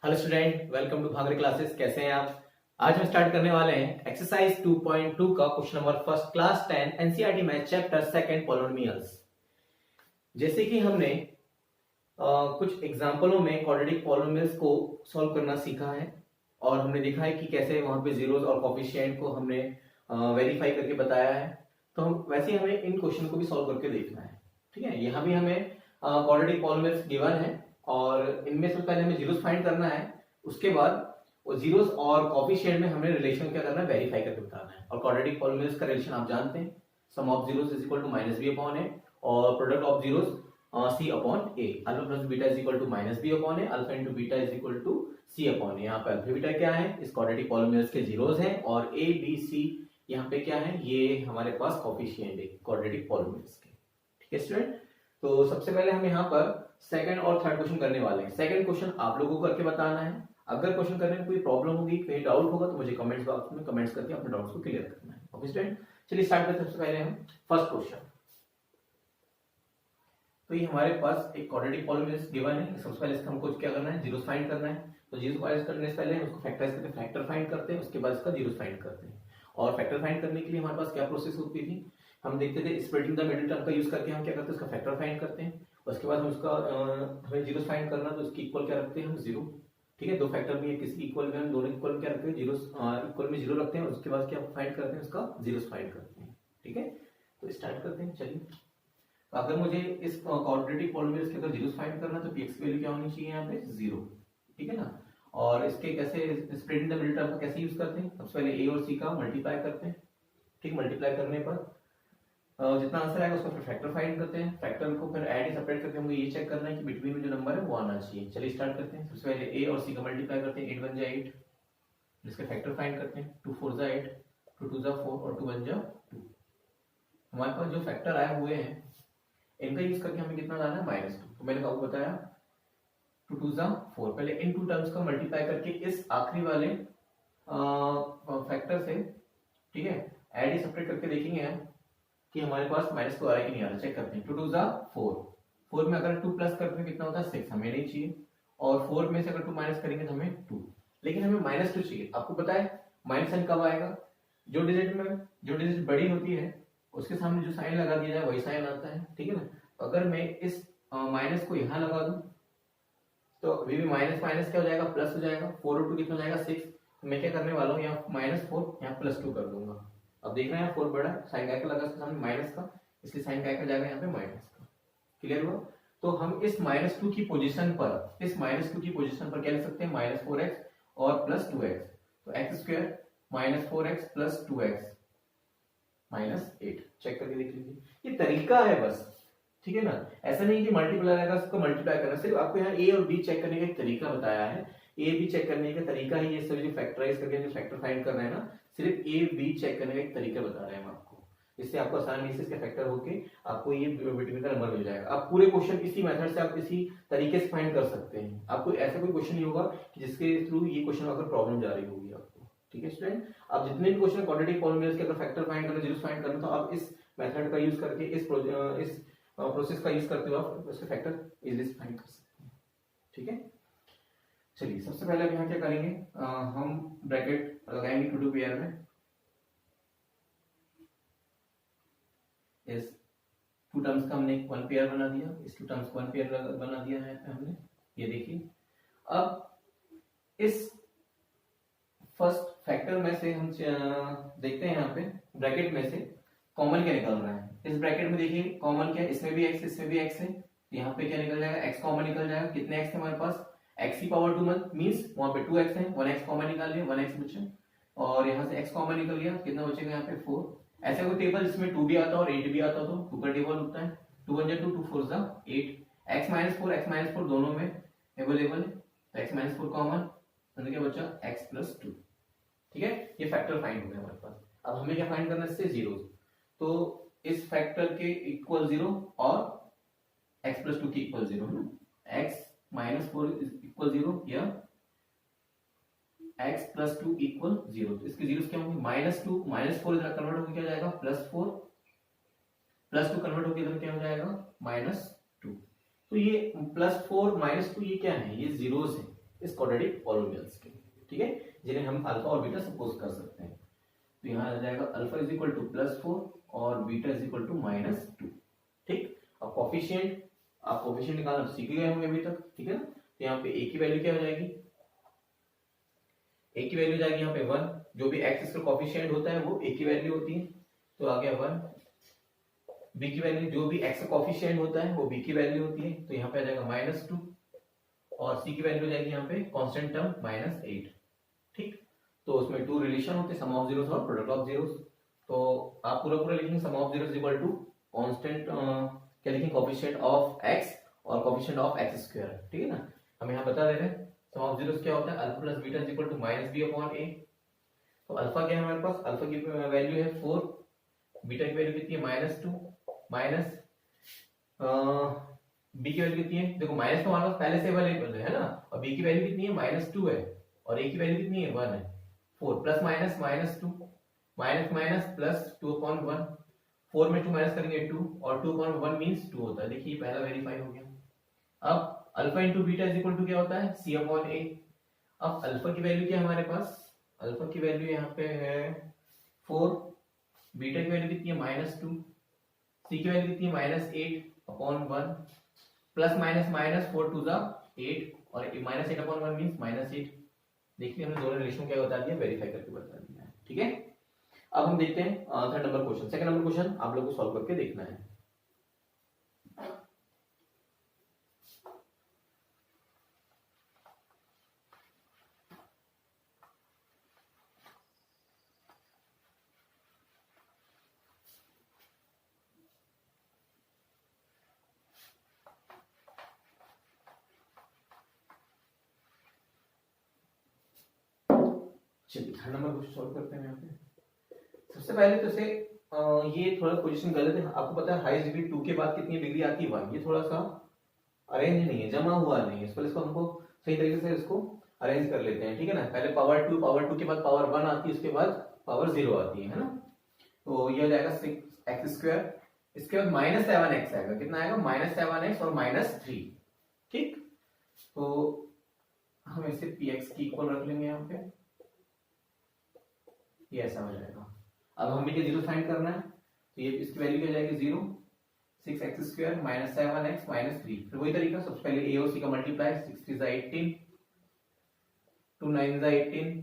Hello student, welcome to Bhagre classes. कैसे हैं आप? आज हम स्टार्ट करने वाले हैं एक्सरसाइज 2.2 का question number first, class 10 NCERT math chapter second polynomials. जैसे कि हमने कुछ एग्जांपलों में क्वाड्रेटिक पॉलिनोमियल्स को सॉल्व करना सीखा है और हमने देखा है कि कैसे वहां पे जीरोस और कोफिशिएंट को हमने वेरीफाई करके बताया है। तो हम वैसे ही हमें इन क्वेश्चन को भी सॉल्व करके देखना है। ठीक है, यहाँ भी हमें क्वाड्रेटिक पॉलिनोमियल्स गिवन है और इनमें से पहले हमें जीरोस फाइंड करना है। उसके बाद वो जीरोस और कोफिशिएंट में हमें रिलेशन क्या करना है, वेरीफाई करके बताना है। और क्वाड्रेटिक पॉलिनोमियल्स का रिलेशन आप जानते हैं, sum of zeros is equal to minus b upon a और product of zeros c upon a। Alpha plus beta is equal to minus b upon a, alpha into beta is equal to c upon a. यहाँ पे alpha beta क्या है, इस quadratic polynomials के zeros हैं और a b c यहाँ पे क्या है, ये हमारे पास कोफिशिएंट है क्वाड्रेटिक पॉलिनोमियल्स के। ठीक है स्टूडेंट, तो सबसे पहले हम यहाँ पर सेकंड और थर्ड क्वेश्चन करने वाले हैं। सेकंड क्वेश्चन आप लोगों को करके बताना है। अगर क्वेश्चन करने में कोई प्रॉब्लम होगी, कोई डाउट होगा तो मुझे कमेंट्स बॉक्स में कमेंट्स करके अपने डाउट्स को क्लियर करना है। ओके स्टूडेंट, चलिए स्टार्ट करते हैं। सबसे पहले हम फर्स्ट क्वेश्चन, तो ये हमारे पास एक क्वाड्रेटिक पॉलिनोमियल गिवन है। सबसे पहले इसका हमको क्या करना है, जीरोस फाइंड करना है। तो जीरोस फाइंड करने से पहले हम उसको फैक्टराइज करके फैक्टर फाइंड करते हैं, उसके बाद इसका जीरोस फाइंड करते हैं। और फैक्टर फाइंड करने के लिए हमारे पास क्या प्रोसेस होती थी, हम देखते थे स्प्लिटिंग द मिडिल टर्म का यूज करके हम क्या करते हैं, उसका फैक्टर फाइंड करते हैं। उसके बाद हम उसका हमें जीरोस फाइंड करना, तो उसकी इक्वल क्या रखते हैं हम, जीरो। ठीक है, दो फैक्टर भी है, किसी इक्वल में हम दोनों इक्वल में क्या रखते हैं, जीरोस इक्वल में जीरो रखते हैं। उसके बाद क्या फाइंड करते हैं, उसका जीरोस फाइंड करते हैं। ठीक है, तो स्टार्ट करते हैं। चलिए, तो अगर मुझे इस क्वाड्रेटिक पॉलिनोमियल्स के अगर जीरोस फाइंड करना तो px की वैल्यू क्या होनी चाहिए, यहाँ पे जीरो। ठीक है ना। और इसके कैसे स्प्लिटिंग द मिडिल टर्म का कैसे यूज करते हैं, सबसे पहले a और c का मल्टीप्लाई करते हैं। ठीक, मल्टीप्लाई करने पर जितना आंसर आएगा उसका फिर फैक्टर फाइंड करते हैं। फैक्टर को फिर ऐड सेपरेट करके हमको ये चेक करना है कि बिटवीन में जो नंबर है वो आना चाहिए। चलिए स्टार्ट करते हैं। सबसे पहले a और c का मल्टीप्लाई करते हैं, 8 बन जाए 8, इसका फैक्टर फाइंड करते हैं। 2 4 जा 8, 2 2 जा 4 और 2 1 जा 2। हमारे पास जो फैक्टर आए हुए हैं इनका यूज करके हमें कितना लाना है, -2। तो मैंने आपको बताया 2 2 जा 4, पहले इन टू टर्म्स का मल्टीप्लाई करके इस आखिरी वाले फैक्टर से, ठीक है, ऐड ही सेपरेट करके देखेंगे हम कि हमारे पास -2 आ रहा है कि नहीं आ रहा। चेक करते हैं। 2 2 जा 4, 4 में अगर 2 प्लस करते हैं कितना होता है 6, हमें नहीं चाहिए। और 4 में से अगर 2 माइनस करेंगे तो हमें 2, लेकिन हमें -2 चाहिए। आपको पता है माइनस साइन कब आएगा, जो डिजिट बड़ी होती है उसके सामने जो साइन लगा दिया जाए वही साइन आता है। ठीक है ना। अगर मैं इस माइनस को यहाँ लगा दूं तो अभी भी माइनस माइनस क्या हो जाएगा, प्लस हो जाएगा। 4 और 2 कितना हो जाएगा 6। तो मैं क्या करने वाला हूँ, यहाँ -4 यहाँ +2 कर दूंगा। अब देख रहे हैं 4 बड़ा साइन का लगा इसके सामने माइनस का, इसलिए साइन का जाएगा यहाँ पे माइनस का। क्लियर हुआ। तो हम इस -2 की पोजीशन पर, इस -2 की पोजीशन पर क्या लिख सकते हैं, -4x और +2x। तो x² -4x + 2x -8। चेक करके देख लीजिए, ये तरीका है बस। ठीक है ना, ऐसा नहीं कि मल्टीप्लाई आएगा उसको मल्टीप्लाई करना, सिर्फ आपको यहाँ a और b चेक करने का एक तरीका बताया है। a b चेक करने का तरीका ही ये सभी जो फैक्टराइज करके जो फैक्टर फाइंड कर रहे हैं ना, सिर्फ a b चेक करने का एक तरीका बता रहे हैं हम आपको। इससे आपको आसानी से इसके फैक्टर होके आपको ये बिटवीन का नंबर मिल जाएगा। आप पूरे क्वेश्चन इसी मेथड से, आप इसी तरीके से फाइंड कर सकते हैं। आपको ऐसा कोई क्वेश्चन नहीं होगा कि जिसके थ्रू ये क्वेश्चन अगर प्रॉब्लम जा रही होगी आपको। ठीक है स्टूडेंट, आप जितने भी क्वेश्चन क्वाड्रेटिक पॉलिनोमियल्स के अगर फैक्टर फाइंड करना, जीरोस फाइंड करना, तो आप इस मेथड का यूज करके, इस प्रोसेस का यूज करते हुए आप उसके फैक्टर इजीली फाइंड कर सकते हैं। ठीक है, चलिए सबसे पहले अब यहाँ क्या करेंगे, हम ब्रैकेट लगाएंगे टू पेयर में। इस 2 टर्म्स का हमने 1 पेयर बना दिया, इस 2 टर्म्स को 1 पेयर बना दिया है हमने। ये देखिए, अब इस फर्स्ट फैक्टर में से हम देखते हैं यहाँ पे ब्रैकेट में से कॉमन क्या निकल रहा है। इस ब्रैकेट में देखिए कॉमन क्या है, इसमें भी x, इसमें भी x है। यहाँ पे क्या निकल जाएगा, x कॉमन निकल जाएगा। कितने x है हमारे पास, x की पावर 2 मींस वहां पे 2x है, 1x कॉमन निकाल लिया, 1x बचा। और यहाँ से x कॉमन निकल गया, कितना बचेगा यहाँ पे 4। ऐसा कोई टेबल जिसमें 2 भी आता और 8 भी आता तो 2 का टेबल होता है। 2 1 जा 2, 2 4 जा 8। x -4 दोनों में अवेलेबल है, तो x -4 कॉमन, तो क्या बचा x + 2। ठीक है, ये फैक्टर फाइंड हो गया हमारे पास। अब हमें क्या फाइंड करना है, इससे जीरोस। तो इस फैक्टर के इक्वल 0 और x + 2 के इक्वल 0 है ना। x -4 इक्वल 0 या x + 2 इक्वल 0। तो इसके जीरोस क्या होंगे, -2 -4 इधर कन्वर्ट होकर क्या जाएगा +4, +2 कन्वर्ट होकर इधर क्या हो जाएगा -2। तो ये +4 -2 ये क्या है, ये जीरोस है। इस क्वाड्रेटिक पॉलिनोमियल्स के, ठीक है, जिन्हें हम अल्फा और बीटा सपोज कर सकते हैं। तो यहाँ आ जाएगा अल्फा इज इक्वल टू +4 और बीटा इज इक्वल टू -2, ठीक। अब कोफिशिएंट, आप कोफिशिएंट निकालना सीख गए होंगे अभी तक, ठीक है ना। तो यहाँ पे a की वैल्यू क्या हो जाएगी, a की वैल्यू जाएगी यहाँ पे 1, जो भी x इसका कोफिशिएंट होता है वो a की वैल्यू होती है, तो आ गया 1। b की वैल्यू, जो भी x का कोफिशिएंट होता है वो b की वैल्यू होती है, तो यहाँ पे आ जाएगा -2, और c की वैल्यू हो जाएगी यहाँ पे कांस्टेंट टर्म -8, ठीक। तो उसमें 2 रिलेशन होते हैं, सम ऑफ जीरोस और प्रोडक्ट ऑफ जीरोस। तो आप पूरा पूरा लिखेंगे sum of zeros equal to constant, क्या लिखेंगे, कोफिशिएंट ऑफ x और कोफिशिएंट ऑफ x², ठीक है ना। हम यहाँ बता दे रहे हैं सम ऑफ जीरोस क्या होता है, alpha plus beta is equal to -b/a। तो अल्फा क्या है हमारे पास, अल्फा की वैल्यू है 4, बीटा की वैल्यू कितनी है -2, माइनस बी की वैल्यू कितनी है, देखो माइनस तो हमारे पास पहले से अवेलेबल है ना, और बी की वैल्यू कितनी है -2 है, और ए की वैल्यू कितनी है 1 है। 4 plus minus -2 minus minus plus 2/1, 4 में 2 माइनस करेंगे 2, और 2/1 मींस 2 होता है, देखिए पहला वेरीफाई हो गया। अब alpha into beta is equal to क्या होता है, c/a। अब अल्फा की वैल्यू क्या है हमारे पास, अल्फा की वैल्यू यहाँ पे है 4, बीटा की वैल्यू कितनी है -2, सी की वैल्यू कितनी है -8/1, plus minus minus 4 to the 8, और -8/1 मींस -8। देखिए हमने दोनों रिलेशन क्या बता दिया, वेरीफाई करके बता दिया है, ठीक है। अब हम देखते हैं third number question. Second number question आप लोग को सॉल्व करके देखना है। चलिए थर्ड नंबर क्वेश्चन सॉल्व करते हैं। यहाँ पे सबसे पहले तो से ये थोड़ा पोजीशन गलत है, आपको पता है हाईएस्ट डिग्री 2 के बाद कितनी डिग्री आती है 1, ये थोड़ा सा अरेंज नहीं है, जमा हुआ नहीं है, इसको हमको सही तरीके से इसको अरेंज कर लेते हैं, ठीक है ना। पहले पावर 2 के बाद पावर 1 आती है, उसके बाद पावर 0 आती है ना। तो ये हो जाएगा 6x², इसके बाद -7x आएगा, कितना आएगा -7x और -3, ठीक। तो हम इसे px की इक्वल रख लेंगे यहाँ पे, ये ऐसा हो जाएगा। अब हमें ये 0 फाइंड करना है, तो ये इसकी वैल्यू क्या जाएगी 0, 6x² -7x -3। फिर वही तरीका, सबसे पहले a और c का मल्टीप्लाई, 6 3 18, 2 9 18,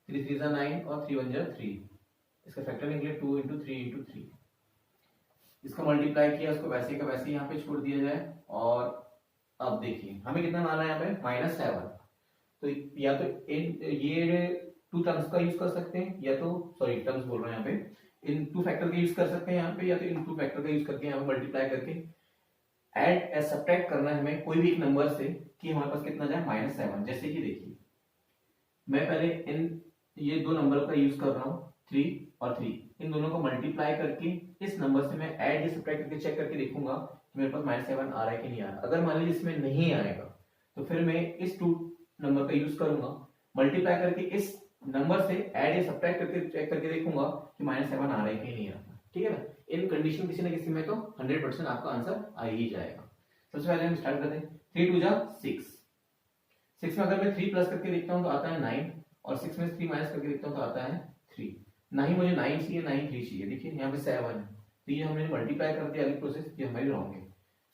3 3 9 और 3 1 3। इसका फैक्टर निकले 2 × 3 × 3। इसका मल्टीप्लाई किया, उसको वैसे का वैसे यहाँ पे छोड़ दिया जाए। और अब देखिए हमें कितना माना है यहाँ पे -7, तो या तो ये 2 टर्म्स का यूज कर सकते हैं, या तो सॉरी टर्म्स बोल रहे हैं यहाँ पे, इन 2 फैक्टर का यूज कर सकते हैं यहाँ पे, या तो इन 2 फैक्टर का यूज करके यहाँ पे मल्टीप्लाई करके ऐड या सब्ट्रैक्ट करना है हमें कोई भी एक नंबर से कि हमारे पास कितना जाए -7। जैसे कि देखिए मैं पहले इन ये 2 नंबर का यूज कर रहा हूँ 3 और 3, इन दोनों को मल्टीप्लाई करके इस नंबर से मैं ऐड या सब्ट्रैक्ट करके चेक करके देखूंगा कि मेरे पास -7 आ रहा है कि नहीं आ रहा। अगर मान लीजिए इसमें नहीं आएगा तो फिर मैं इस 2 नंबर का यूज करूंगा, मल्टीप्लाई करके इस नंबर से ऐड या सब्ट्रैक्ट करके चेक करके देखूंगा कि -7 आ रहा है कि नहीं आ रहा, ठीक है ना। इन कंडीशन किसी न किसी में तो 100% आपका आंसर आ ही जाएगा। सबसे पहले हम स्टार्ट करते हैं, 3 2 जा 6, 6 में अगर मैं 3 प्लस करके देखता हूं तो आता है 9, और 6 में 3 माइनस करके देखता हूं तो आता है 3। ना ही मुझे 9 चाहिए ना ही 3 चाहिए, देखिए यहाँ पे 7 है, तो ये हमने मल्टीप्लाई कर दिया, अगली प्रोसेस ये हमारी रॉन्ग है।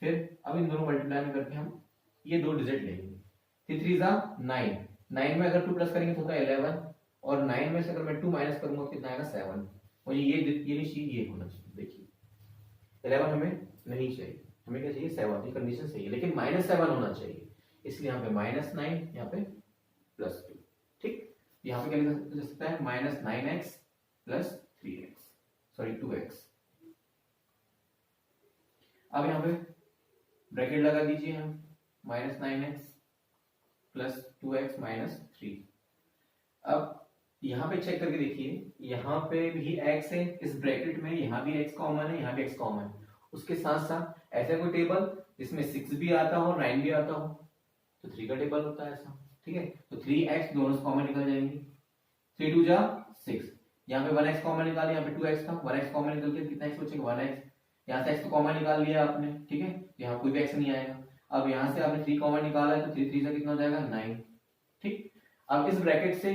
फिर अब इन दोनों मल्टीप्लाई में करके हम ये 2 डिजिट लेंगे, 3 3 जा 9, 9 में अगर 2 प्लस करेंगे तो होगा 11, और 9 में से अगर मैं 2 माइनस करूंगा कितना आएगा 7। मुझे ये नहीं चाहिए, ये होना चाहिए, देखिए 11 हमें नहीं चाहिए, हमें क्या चाहिए 7, ये कंडीशन सही है, लेकिन -7 होना चाहिए, इसलिए यहाँ पे -9 यहाँ पे +2, ठीक। यहाँ पे क्या लिख सकता है -9x + 3x, सॉरी 2x। अब यहाँ पे ब्रैकेट लगा दीजिए हम, -9x + 2x - 3। अब यहाँ पे चेक करके देखिए, यहाँ पे भी x है इस ब्रैकेट में, यहाँ भी x कॉमन है, यहाँ भी x कॉमन है। उसके साथ साथ ऐसा कोई टेबल जिसमें 6 भी आता हो 9 भी आता हो तो 3 का टेबल होता है ऐसा, ठीक है। तो 3x दोनों से कॉमन निकल जाएंगे, 3 2 जा 6, यहाँ पे 1x कॉमन निकाल, यहाँ पे 2x था, 1x कॉमन निकल के कितना x बचेगा 1x, यहाँ से x तो कॉमन निकाल लिया आपने, ठीक है, यहाँ कोई भी x नहीं आएगा। अब यहाँ से आपने 3 कॉमन निकाला है तो 3 3 से कितना हो जाएगा 9, ठीक। अब इस ब्रैकेट से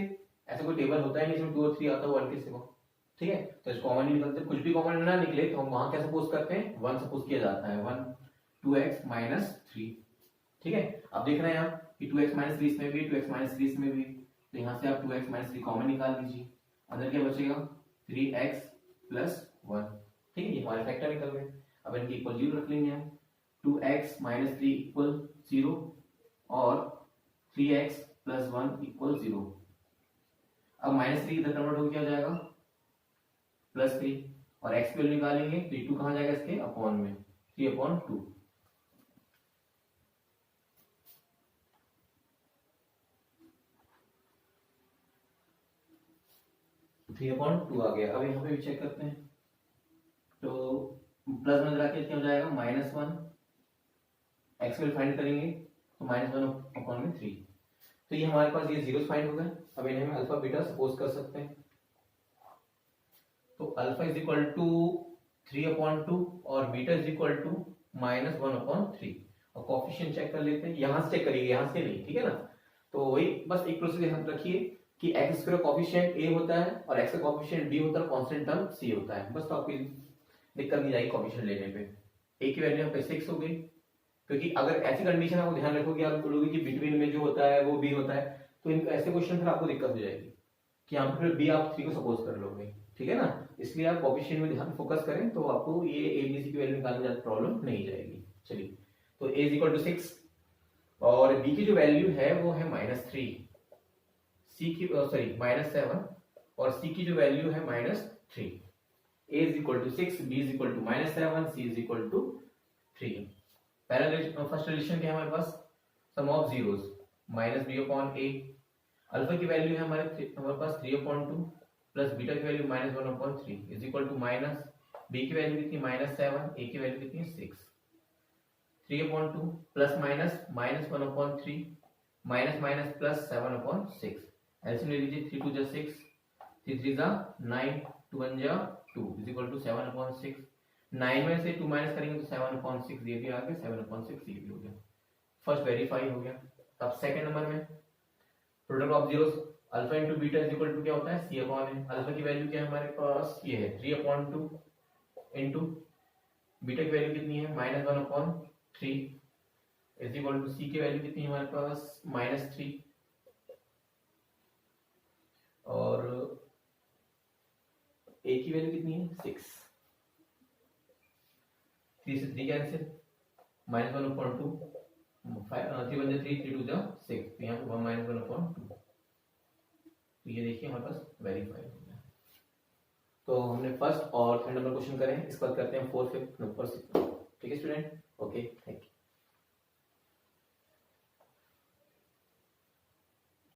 ऐसा कोई टेबल होता है नहीं जिसमें 2 और 3 आता है 1 के सिवा, ठीक है, तो इस कॉमन निकलते, कुछ भी कॉमन ना निकले तो हम वहां क्या सपोज करते हैं, 1 सपोज किया जाता है, 1 2x माइनस 3, ठीक है। अब देख रहे हैं आप कि 2x माइनस 3 इसमें भी, 2x माइनस 3 इसमें भी, तो यहाँ से आप 2x माइनस 3 कॉमन निकाल लीजिए, अंदर क्या बचेगा 3x प्लस 1, ठीक है, ये हमारे फैक्टर निकल गए। अब इनके इक्वल 0 रख लेंगे हम, 2x माइनस 3 इक्वल 0 और 3x प्लस 1 इक्वल 0। अब माइनस 3 इधर कन्वर्ट हो क्या हो जाएगा प्लस 3, और x की वैल्यू निकालेंगे तो 2 कहाँ जाएगा इसके अपॉन में, 3/2, 3/2 आ गया। अब यहाँ पे भी चेक करते हैं, तो प्लस में रख के क्या हो जाएगा -1, एक्स वैल्यू फाइंड करेंगे तो -1/3, तो ये हमारे पास ये जीरोस फाइंड हो गए। अब इन्हें हम अल्फा बीटा सपोज कर सकते हैं, तो अल्फा इज इक्वल टू 3/2 और बीटा इज इक्वल टू -1/3, और कोफिशिएंट चेक कर लेते हैं, यहां से चेक करिए, यहां से नहीं, ठीक है ना। तो वही बस एक प्रोसेस ध्यान रखिए कि एक्स स्क्वायर कोफिशिएंट a होता है और एक्स का कोफिशिएंट b होता है, कांस्टेंट टर्म c होता है, बस तो आपकी दिक्कत नहीं जाएगी कोफिशिएंट लेने पे। a की वैल्यू यहाँ पे 6 हो गई, क्योंकि अगर ऐसी कंडीशन आपको ध्यान रखोगे, आप बोलोगे कि बिटवीन में जो होता है वो b होता है, तो इन ऐसे क्वेश्चन फिर आपको दिक्कत हो जाएगी कि यहाँ पे फिर b आप 3 को सपोज कर लोगे, ठीक है ना। इसलिए आप कोफिशिएंट में ध्यान फोकस करें तो आपको ये a b c की वैल्यू निकालने में ज्यादा प्रॉब्लम नहीं जाएगी। चलिए, तो a इज इक्वल टू 6 और b की जो वैल्यू है वो है -3, c की सॉरी -7 और c की जो वैल्यू है -3। a is equal to 6, b is equal to -7, c is equal to 3। पहला फर्स्ट रिलेशन क्या है हमारे पास, sum of zeros -b/a, alpha की वैल्यू है हमारे पास 3/2 प्लस बीटा की value -1/3 is equal to minus b की वैल्यू कितनी -7, a की वैल्यू कितनी 6, 3/2 plus minus -1/3 minus minus plus 7/6, LCM ले लीजिए, 3 2 6, 3 3 9, 2 1 2 इज इक्वल टू 7/6, 9 में से 2 माइनस करेंगे तो 7/6 ये भी आ गया, 7/6 ये भी हो गया, फर्स्ट वेरीफाई हो गया। अब सेकंड नंबर में product of zeros alpha into beta is equal to क्या होता है c/n, अल्फा की वैल्यू क्या है हमारे पास, ये है 3/2 इनटू बीटा की वैल्यू कितनी है -1/3 इज इक्वल टू c की वैल्यू कितनी है हमारे पास -3 और a की वैल्यू कितनी है 6, 3 से 3 कैंसिल, -1/2, 3 1 3, 3 2 6, तो यहाँ पे -1/2, तो ये देखिए हमारे पास वेरीफाई हो गया। तो हमने फर्स्ट और थर्ड नंबर क्वेश्चन करें, इसके बाद करते हैं फोर्थ फिफ्थ नंबर, ठीक है स्टूडेंट, ओके थैंक यू।